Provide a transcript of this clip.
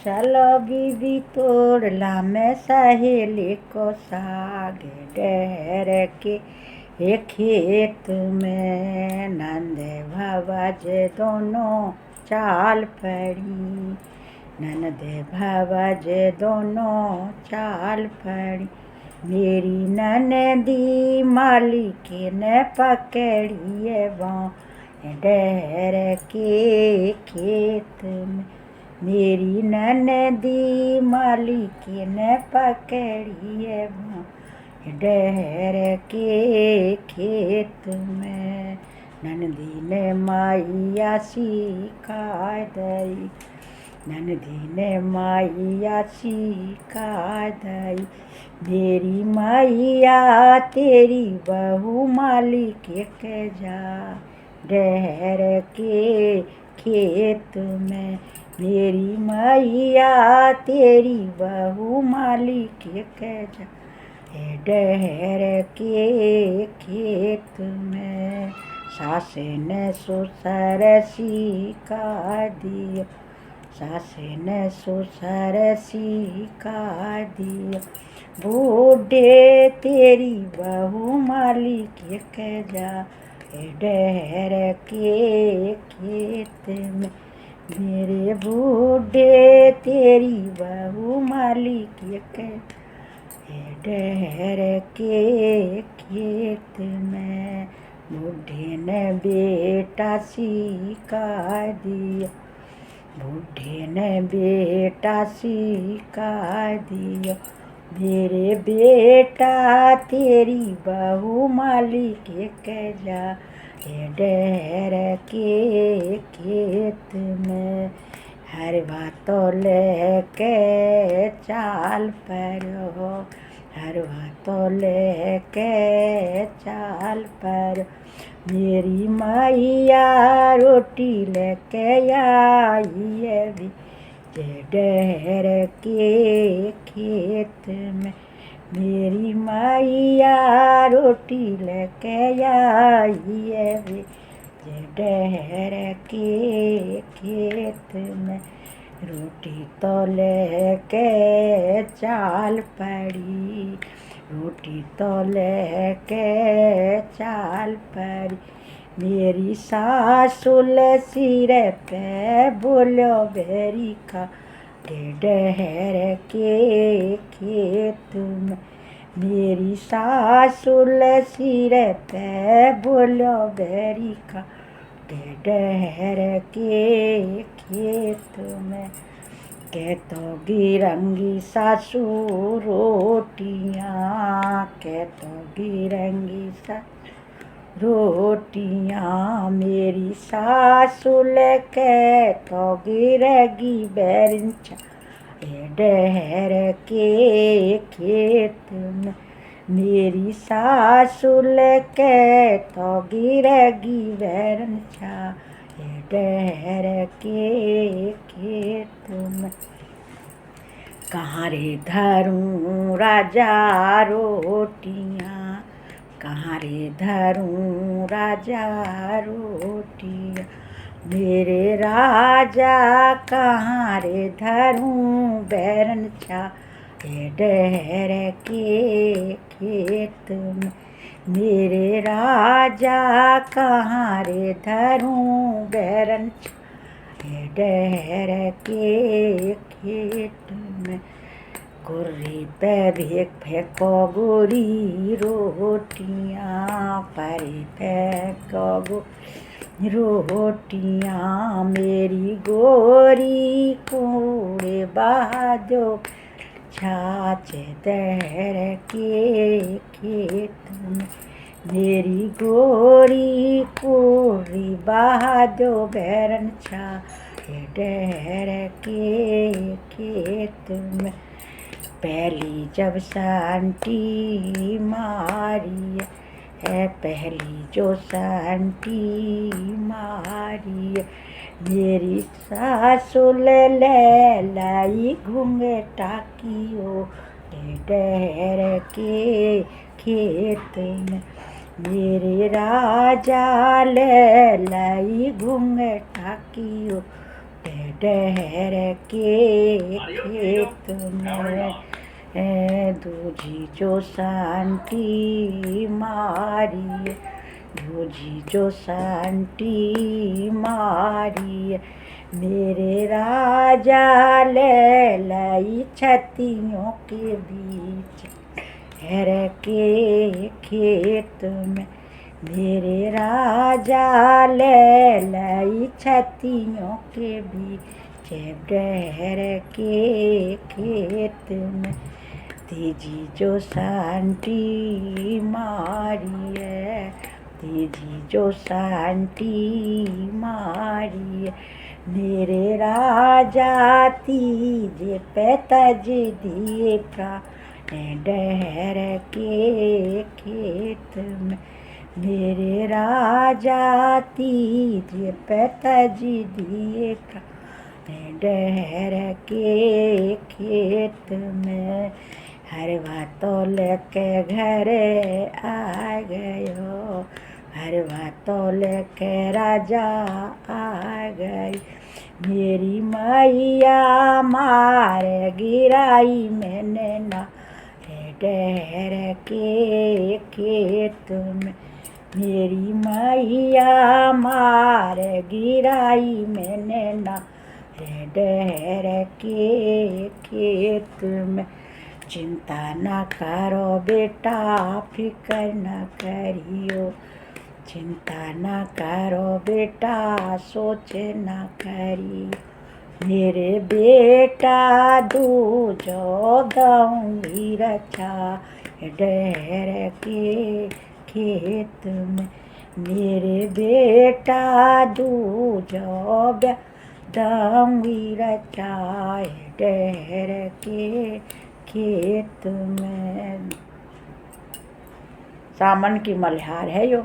चलो बीबी तोड़ला मैं सहेली को साग डहर के हे खेत में नंदे भवज दोनों चाल पड़ी ननदे भवज दोनों चाल पड़ी मेरी ननदी मालिक ने पकड़िए बाँ डहर के खेत में मेरी ननदी मालिक ने पकड़िए बाँ डहर के खेत में ननदी ने माइया सिखा दई ननदी ने माइया सिखा दई मेरी माइया तेरी बहू मालिक के जा डहर के खेत में मेरी मैया तेरी बहू मालिक के जा डहर के खेत में सास ने ससुर सिखा दिया सास ने ससुर सिखा दिया बूढ़े तेरी बहू मालिक के जा डहर के खेत में मेरे बूढ़े तेरी बहू मालिक के डहर के खेत में बूढ़े ने बेटा सिखा दिया बूढ़े ने बेटा सिखा दिया मेरे बेटा तेरी बहू मालिक के जा डहर के खेत में हर बातों लेके चाल परो हर बातों लेके चाल पर मेरी मैया रोटी लेके आई है भी डहर के खेत में मेरी मैया रोटी लेके आई है भी डहर के खेत में रोटी तो लेके चाल पड़ी रोटी तो लेके चाल पड़ी मेरी सासुल सिर पे बोलो बेरी का डहर के खेत में मेरी सासुल सिर पे बोलो बेरी का डहर के खेत में के तो गिरंगी सासू रोटियाँ के तो गिरंगी सासू रोटियाँ मेरी सासुल के तो गिरगी बेरंचा डहर के खेत में मेरी सासुल के तो गिरगी बेरंचा डहर के खेत में कहाँ रे धरूं राजा रोटियाँ कहाँ रे धरूं राजा रोटियाँ मेरे राजा कहाँ रे धरूं बैरन छा डहर के खेत में मेरे राजा कहाँ रे धरूं बैरन छा डहर के खेत में गुर्री पे भेक फेंको गोरी रोटियाँ परी फेंको रोटियाँ मेरी गोरी कूड़े बाजो छाछ दहर के खेत में मेरी गोरी कूड़ी बाजो बैरन छा डहर के खेत में पहली जब सांटी मारी है पहली जो सांटी मारी मेरी सासुल ले लाई घूंघटा कियो डहर के खेत में मेरे राजा ले लाई घूंघटा कियो डहर के खेत में दूजी जो सांटी मारी, दूजी जो सांटी मारी, मेरे राजा ले लाई छतियों के बीच डहर के खेत में, मेरे राजा ले लाई छतियों के बीच डहर के खेत में, तीजी जो सांटी मारी है, तीजी जो सांटी मारी है, मेरे राजा तीजे पे तज दिए प्राण डहर के खेत में, मेरे राजा तीजे पे तज दिए प्राण डहर के खेत में, हरवा तोल के घर आ गयो, हरवा तोल के राजा आ गई, मेरी मैया मार गिराई मैंने ना डहर के खेत में, मेरी मैया मार गिराई मैंने ना डहर के खेत में, चिंता न करो बेटा फिकर न करियो, चिंता न करो बेटा सोच न करियो, मेरे बेटा दूजो दूंगी रचा डहर के खेत में, मेरे बेटा दूजो दूंगी रचा डहर के खेत में। सावन की मल्हार है यो।